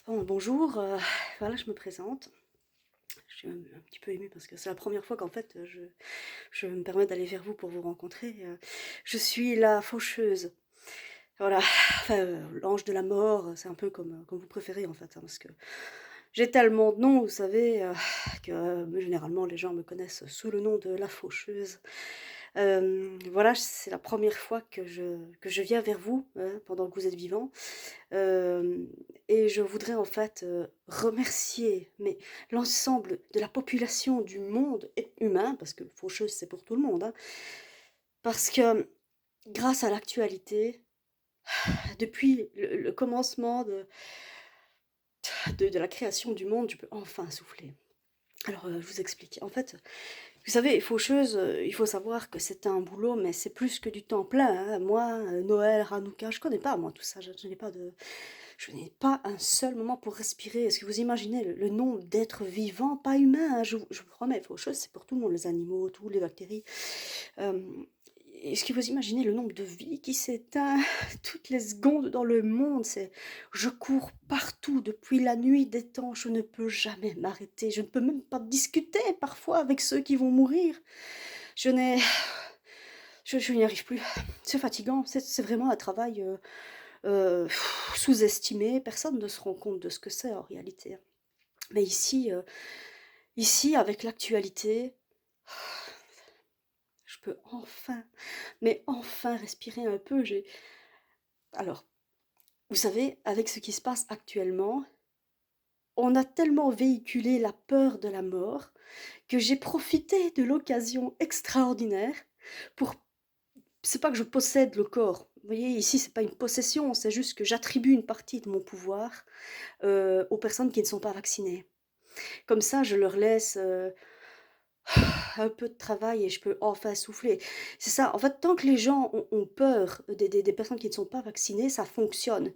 Bon, bonjour, voilà, je me présente. Je suis un petit peu émue parce que c'est la première fois qu'en fait, je me permets d'aller vers vous pour vous rencontrer. Je suis la faucheuse. Voilà, enfin, l'ange de la mort, c'est un peu comme vous préférez en fait, hein, parce que j'ai tellement de noms, vous savez, que généralement les gens me connaissent sous le nom de la faucheuse. Voilà, c'est la première fois que je viens vers vous, hein, pendant que vous êtes vivant. Hem et je voudrais en fait, remercier, mais l'ensemble de la population du monde et humain, parce que faucheuse, c'est pour tout le monde, hein. Parce que grâce à l'actualité, depuis le commencement de la création du monde, je peux enfin souffler. Alors, je vous explique. En fait, vous savez, faucheuse, il faut savoir que c'est un boulot, mais c'est plus que du temps plein, hein. Moi, Noël, Hanouka, je connais pas moi tout ça, je n'ai pas un seul moment pour respirer. Est-ce que vous imaginez le nombre d'êtres vivants, pas humains, hein, je vous promets, faucheuse, c'est pour tout le monde, les animaux, tous les bactéries. Hem, Est-ce que vous imaginez le nombre de vies qui s'éteint toutes les secondes dans le monde? Je cours partout depuis la nuit des temps, je ne peux jamais m'arrêter, je ne peux même pas discuter parfois avec ceux qui vont mourir. Je n'ai je n'y arrive plus. C'est fatigant, c'est vraiment un travail, heu, sous-estimé. Personne ne se rend compte de ce que c'est en réalité, hein. Mais ici avec l'actualité, je peux enfin, mais enfin respirer un peu. J'ai alors, vous savez, avec ce qui se passe actuellement, on a tellement véhiculé la peur de la mort que j'ai profité de l'occasion extraordinaire pour c'est pas que je possède le corps. Vous voyez, ici, c'est pas une possession, c'est juste que j'attribue une partie de mon pouvoir, aux personnes qui ne sont pas vaccinées. Comme ça, je leur laisse, un peu de travail et je peux enfin souffler. C'est ça, en fait, tant que les gens ont peur des personnes qui ne sont pas vaccinées, ça fonctionne.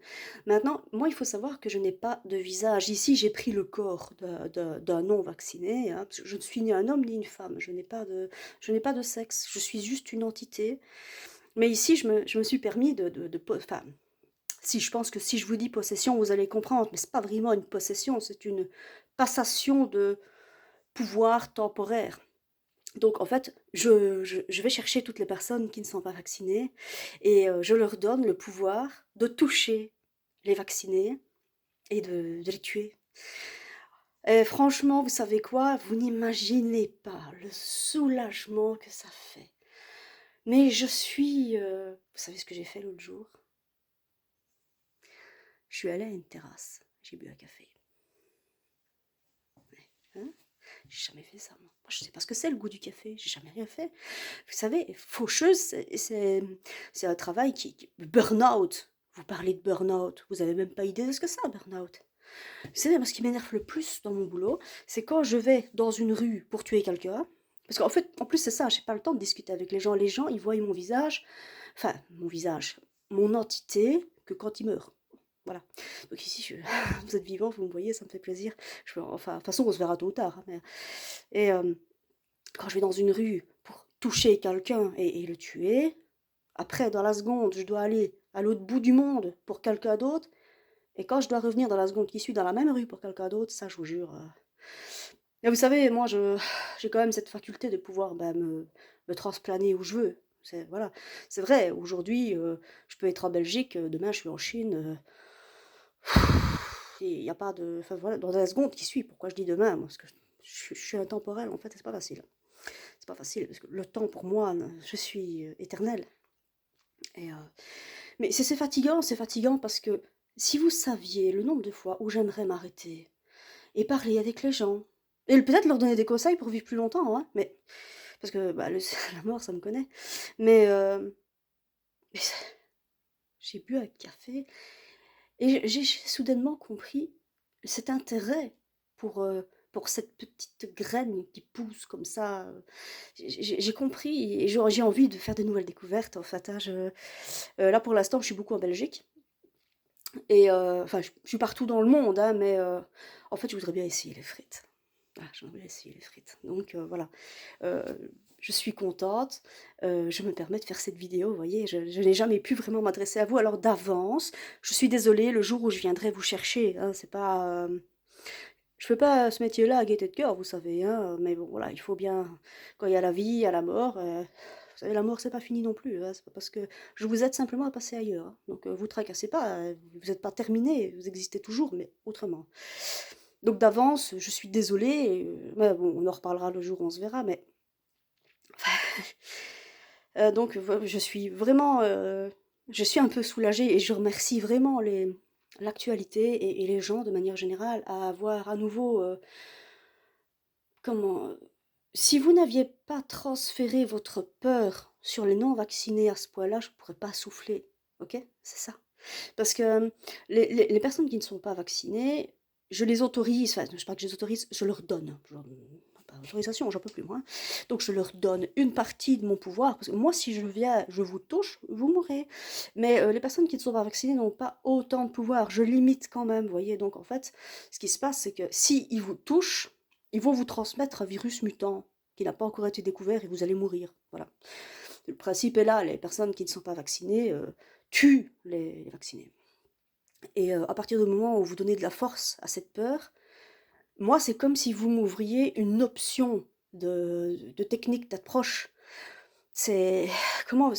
Maintenant, moi, il faut savoir que je n'ai pas de visage. Ici, j'ai pris le corps d'un non vacciné, hein, parce que je ne suis ni un homme ni une femme. Je n'ai pas de sexe, je suis juste une entité. Mais ici, je me suis permis enfin, si je pense que si je vous dis possession, vous allez comprendre, mais c'est pas vraiment une possession, c'est une passation de pouvoir temporaire. Donc en fait, je vais chercher toutes les personnes qui ne sont pas vaccinées et je leur donne le pouvoir de toucher les vaccinés et de les tuer. Et franchement, vous savez quoi? Vous n'imaginez pas le soulagement que ça fait. Mais vous savez ce que j'ai fait l'autre jour? Je suis allée à une terrasse, j'ai bu un café. Hein? J'ai jamais fait ça, moi. Moi, je sais pas ce que c'est le goût du café, j'ai jamais rien fait. Vous savez, faucheuse, c'est un travail burn-out. Vous parlez de burn-out, vous avez même pas idée de ce que c'est un burn-out. Vous savez, moi, ce qui m'énerve le plus dans mon boulot, c'est quand je vais dans une rue pour tuer quelqu'un. Parce qu'en fait, en plus, c'est ça, j'ai pas le temps de discuter avec les gens. Les gens, ils voient mon visage, mon entité, que quand ils meurent. Voilà. Donc ici, vous êtes vivant, vous me voyez, ça me fait plaisir. Enfin, de toute façon, on se verra tôt ou tard, hein, et quand je vais dans une rue pour toucher quelqu'un et le tuer, après, dans la seconde, je dois aller à l'autre bout du monde pour quelqu'un d'autre, et quand je dois revenir dans la seconde qui suit dans la même rue pour quelqu'un d'autre, ça, je vous jure. Et vous savez, moi, j'ai quand même cette faculté de pouvoir bah, me transplaner où je veux. Voilà. C'est vrai, aujourd'hui, je peux être en Belgique, demain, je suis en Chine. Il n'y a pas de. Enfin, voilà, dans la seconde qui suit, pourquoi je dis demain, moi, parce que je suis intemporelle, en fait, et c'est pas facile. C'est pas facile, parce que le temps pour moi, je suis éternelle. Et, mais c'est fatigant parce que si vous saviez le nombre de fois où j'aimerais m'arrêter et parler avec les gens, et peut-être leur donner des conseils pour vivre plus longtemps, hein, mais parce que bah, la mort, ça me connaît. Mais, mais j'ai bu un café et j'ai soudainement compris cet intérêt pour cette petite graine qui pousse comme ça. J'ai compris et j'ai envie de faire de nouvelles découvertes en fait, hein. Là pour l'instant, je suis beaucoup en Belgique et enfin je suis partout dans le monde, hein, mais en fait, je voudrais bien essayer les frites. Ah, j'aimerais bien essayer les frites. Donc voilà, heu, je suis contente, je me permets de faire cette vidéo, vous voyez? Je n'ai jamais pu vraiment m'adresser à vous, alors d'avance, je suis désolée, le jour où je viendrai vous chercher, hein, c'est pas, je fais pas ce métier-là à gaieté de cœur, vous savez, hein, mais bon, voilà, il faut bien quand il y a la vie, il y a la mort, vous savez, la mort, c'est pas fini non plus, hein, c'est pas parce que je vous aide simplement à passer ailleurs, hein, donc vous tracassez pas, vous êtes pas terminé, vous existez toujours, mais autrement. Donc d'avance, je suis désolée et ouais, bon, on en reparlera le jour où on se verra, mais donc je suis vraiment, je suis un peu soulagée et je remercie vraiment l'actualité et les gens de manière générale à avoir à nouveau, comment, si vous n'aviez pas transféré votre peur sur les non vaccinés à ce point-là, je pourrais pas souffler, OK? C'est ça. Parce que, les personnes qui ne sont pas vaccinées, je les autorise, enfin, je sais pas que je les autorise, je leur donne, genre, pas autorisation, j'en peux plus moi, hein. Donc je leur donne une partie de mon pouvoir, parce que moi si je viens, je vous touche, vous mourrez. Mais, les personnes qui ne sont pas vaccinées n'ont pas autant de pouvoir, je limite quand même, vous voyez? Donc en fait, ce qui se passe, c'est que s'ils vous touchent, ils vont vous transmettre un virus mutant qui n'a pas encore été découvert et vous allez mourir, voilà. Le principe est là, les personnes qui ne sont pas vaccinées, tuent les vaccinés. Et à partir du moment où vous donnez de la force à cette peur, moi, c'est comme si vous m'ouvriez une option de technique d'approche. C'est comment?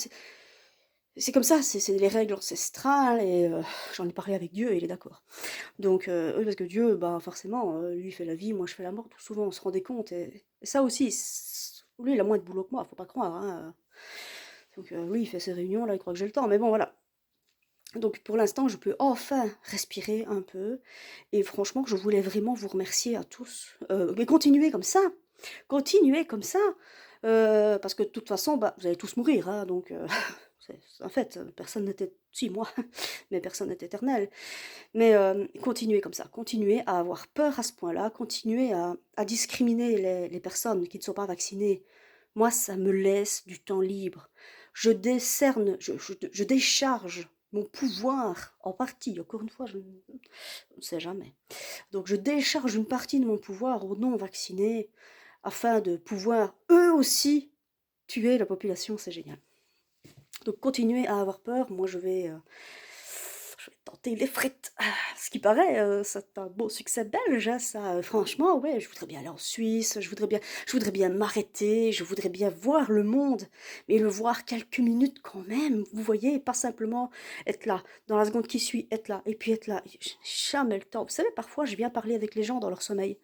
C'est comme ça, c'est les règles ancestrales et j'en ai parlé avec Dieu et il est d'accord. Donc oui, parce que Dieu, bah, forcément, lui, il fait la vie, moi, je fais la mort. Tout souvent, on se rendait compte et ça aussi, lui, il a moins de boulot que moi, faut pas croire, hein, donc lui, il fait ses réunions, là, il croit que j'ai le temps, mais bon, voilà. Donc pour l'instant, je peux enfin respirer un peu et franchement, je voulais vraiment vous remercier à tous. Mais continuez comme ça, parce que de toute façon, bah, vous allez tous mourir, hein, donc c'est un fait, personne n'était si moi, mais personne n'est éternel. Mais continuez comme ça, continuez à avoir peur à ce point-là, continuez à discriminer les personnes qui ne sont pas vaccinées. Moi, ça me laisse du temps libre. Je décerne, je décharge mon pouvoir en partie. Encore une fois, je ne sais jamais. Donc je décharge une partie de mon pouvoir aux non-vaccinés afin de pouvoir eux aussi tuer la population, c'est génial. Donc continuez à avoir peur, moi je vais tenter les frites. Ah, ce qui paraît, c'est un beau succès belge, hein, ça. Franchement, ouais, je voudrais bien aller en Suisse, je voudrais bien m'arrêter, je voudrais bien voir le monde, mais le voir quelques minutes quand même, vous voyez, pas simplement être là, dans la seconde qui suit, être là, et puis être là. Je n'ai jamais le temps. Vous savez, parfois, je viens parler avec les gens dans leur sommeil.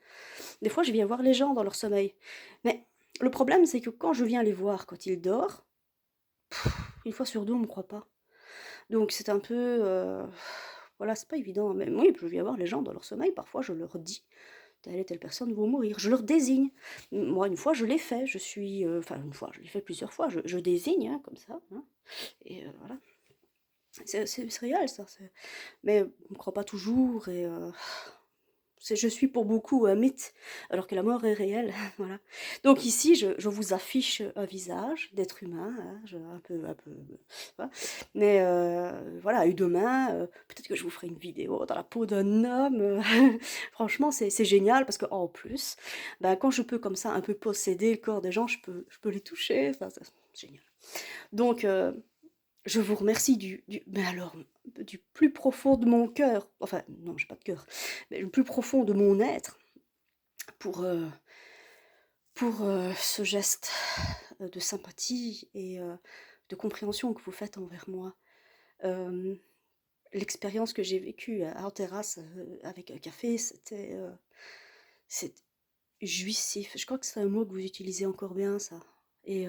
Des fois, je viens voir les gens dans leur sommeil. Mais le problème, c'est que quand je viens les voir quand ils dorment, une fois sur deux, on me croit pas. Donc c'est un peu, voilà, c'est pas évident. Mais oui, je viens voir les gens dans leur sommeil, parfois je leur dis: «Telle et telle personne vont mourir». Je leur désigne. Moi, une fois, je l'ai fait, je suis, enfin une fois, je l'ai fait plusieurs fois, je désigne, hein, comme ça, hein, et voilà. C'est réel ça, mais on me croit pas toujours et je suis pour beaucoup un mythe, alors que la mort est réelle, voilà. Donc ici, je vous affiche un visage d'être humain, hein, un peu, voilà. Mais voilà, et demain, peut-être que je vous ferai une vidéo dans la peau d'un homme. Franchement, c'est génial parce qu'en plus, ben, quand je peux comme ça un peu posséder le corps des gens, je peux les toucher. Enfin, c'est génial. Donc, je vous remercie mais alors, du plus profond de mon cœur, enfin, non, j'ai pas de cœur, mais le plus profond de mon être pour, ce geste, de sympathie et de compréhension que vous faites envers moi. Hem, L'expérience que j'ai vécue en terrasse, avec un café, c'est jouissif. Je crois que c'est un mot que vous utilisez encore bien ça et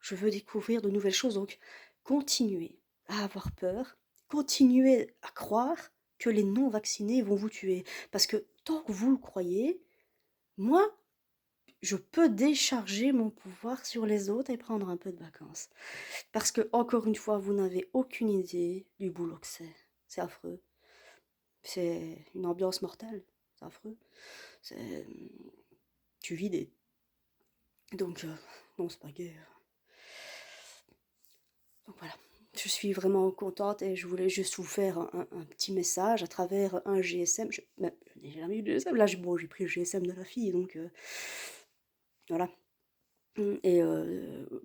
je veux découvrir de nouvelles choses, donc continuez à avoir peur, continuez à croire que les non vaccinés vont vous tuer. Parce que tant que vous le croyez, moi, je peux décharger mon pouvoir sur les autres et prendre un peu de vacances. Parce que, encore une fois, vous n'avez aucune idée du boulot que c'est. C'est affreux. C'est une ambiance mortelle. C'est affreux. C'est... Tu vis des... Donc, non, c'est pas gai. Donc voilà, je suis vraiment contente et je voulais juste vous faire un petit message à travers un GSM. Je n'ai jamais eu de GSM. Là, bon, j'ai pris le GSM de la fille, donc voilà. Et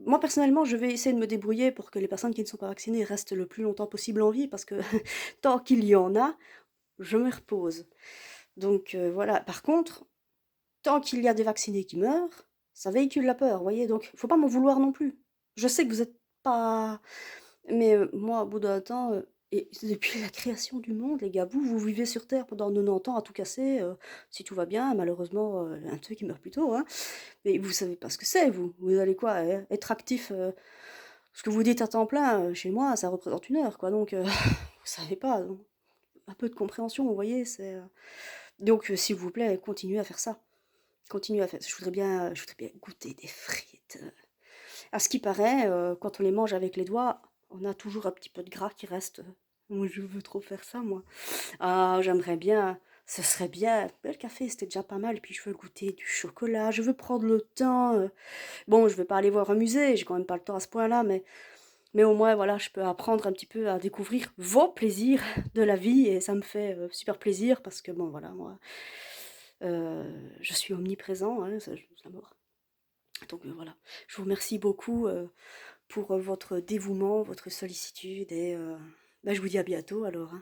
moi personnellement, je vais essayer de me débrouiller pour que les personnes qui ne sont pas vaccinées restent le plus longtemps possible en vie parce que tant qu'il y en a, je me repose. Donc voilà. Par contre, tant qu'il y a des vaccinés qui meurent, ça véhicule la peur, vous voyez? Donc il faut pas m'en vouloir non plus. Je sais que vous êtes pas mais moi, au bout d'un temps, et c'est depuis la création du monde, les gars, vous vivez sur terre pendant 90 ans à tout casser, si tout va bien. Malheureusement, il y en a un de ceux qui meurt plus tôt, hein. Mais vous savez pas ce que c'est, vous. Vous allez quoi, être actif, ce que vous dites à temps plein, chez moi, ça représente 1 heure, quoi. Donc, vous savez pas, donc un peu de compréhension, vous voyez? Donc, s'il vous plaît, continuez à faire ça. Continuez à faire je voudrais bien goûter des frites. À ce qui paraît, quand on les mange avec les doigts, on a toujours un petit peu de gras qui reste. Moi, je veux trop faire ça, moi. Ah, j'aimerais bien. Ce serait bien. Le café, c'était déjà pas mal. Puis je veux goûter du chocolat. Je veux prendre le temps. Bon, je vais pas aller voir un musée. J'ai quand même pas le temps à ce point-là. Mais au moins, voilà, je peux apprendre un petit peu à découvrir vos plaisirs de la vie. Et ça me fait super plaisir parce que, bon, voilà, moi, je suis omniprésent. Hein, ça, la mort. Donc voilà. Je vous remercie beaucoup. Pour votre dévouement, votre sollicitude et bah, je vous dis à bientôt alors, hein.